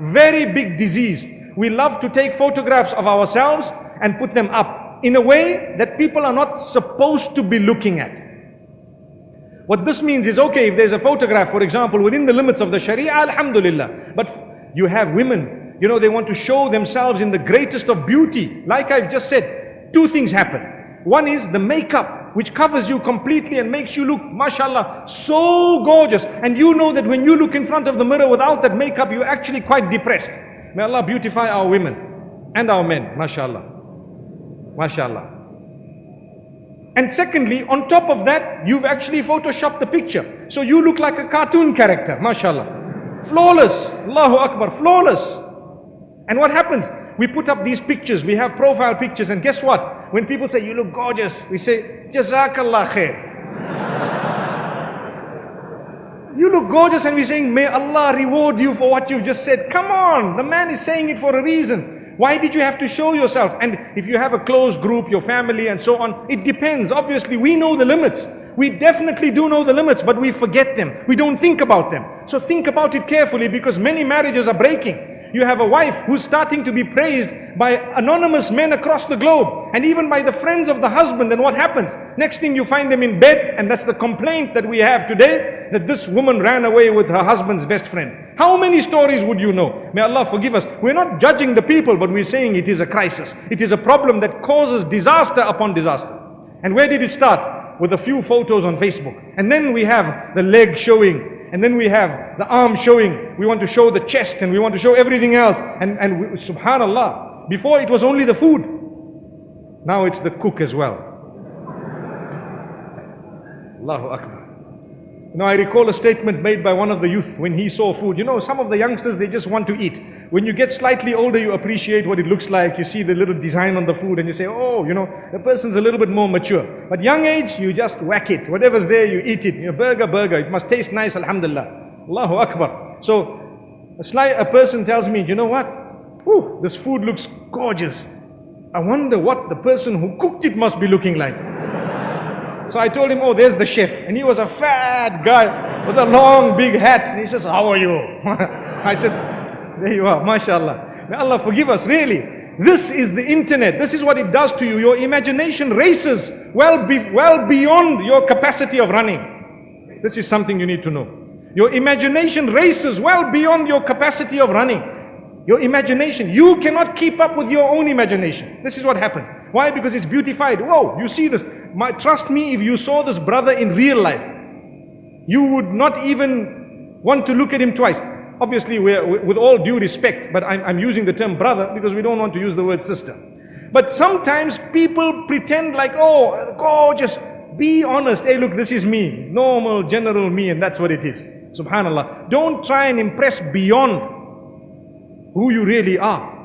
very big disease. We love to take photographs of ourselves and put them up in a way that people are not supposed to be looking at. What this means is, okay, if there's a photograph, for example, within the limits of the Sharia, alhamdulillah. But you have women, you know, they want to show themselves in the greatest of beauty. Like I've just said, two things happen. One is the makeup, which covers you completely and makes you look, mashallah, so gorgeous. And you know that when you look in front of the mirror without that makeup, you're actually quite depressed. May Allah beautify our women and our men, mashallah. Mashallah. And secondly, on top of that, you've actually photoshopped the picture. So you look like a cartoon character, mashallah. Flawless, Allahu Akbar, flawless. And what happens? We put up these pictures, we have profile pictures, and guess what? When people say, you look gorgeous, we say, Jazakallah khair. You look gorgeous, and we're saying, may Allah reward you for what you've just said. Come on, the man is saying it for a reason. Why did you have to show yourself? And if you have a close group, your family and so on, it depends. Obviously, we know the limits. We definitely do know the limits, but we forget them. We don't think about them. So think about it carefully, because many marriages are breaking. You have a wife who's starting to be praised by anonymous men across the globe, and even by the friends of the husband. And what happens? Next thing you find them in bed, and that's the complaint that we have today, that this woman ran away with her husband's best friend. How many stories would you know? May Allah forgive us. We're not judging the people, but we're saying it is a crisis. It is a problem that causes disaster upon disaster. And where did it start? With a few photos on Facebook. And then we have the leg showing. And then we have the arm showing. We want to show the chest, and we want to show everything else. And subhanallah, before it was only the food. Now it's the cook as well. Allahu Akbar. You know, I recall a statement made by one of the youth when he saw food. You know, some of the youngsters, they just want to eat. When you get slightly older, you appreciate what it looks like. You see the little design on the food and you say, oh, you know, the person's a little bit more mature. But young age, you just whack it. Whatever's there, you eat it. You know, burger. It must taste nice, alhamdulillah. Allahu Akbar. So, a person tells me, you know what? Ooh, this food looks gorgeous. I wonder what the person who cooked it must be looking like. So I told him, oh, there's the chef. And he was a fat guy with a long, big hat. And he says, how are you? I said, there you are, mashallah. May Allah forgive us, really. This is the internet. This is what it does to you. Your imagination races well beyond your capacity of running. This is something you need to know. Your imagination races well beyond your capacity of running. Your imagination, you cannot keep up with your own imagination. This is what happens. Why? Because it's beautified. Whoa, you see this. Trust me, if you saw this brother in real life, you would not even want to look at him twice. Obviously, with all due respect, but I'm using the term brother because we don't want to use the word sister. But sometimes people pretend like, oh, gorgeous. Be honest. Hey, look, this is me. Normal, general me, and that's what it is. Subhanallah. Don't try and impress beyond who you really are.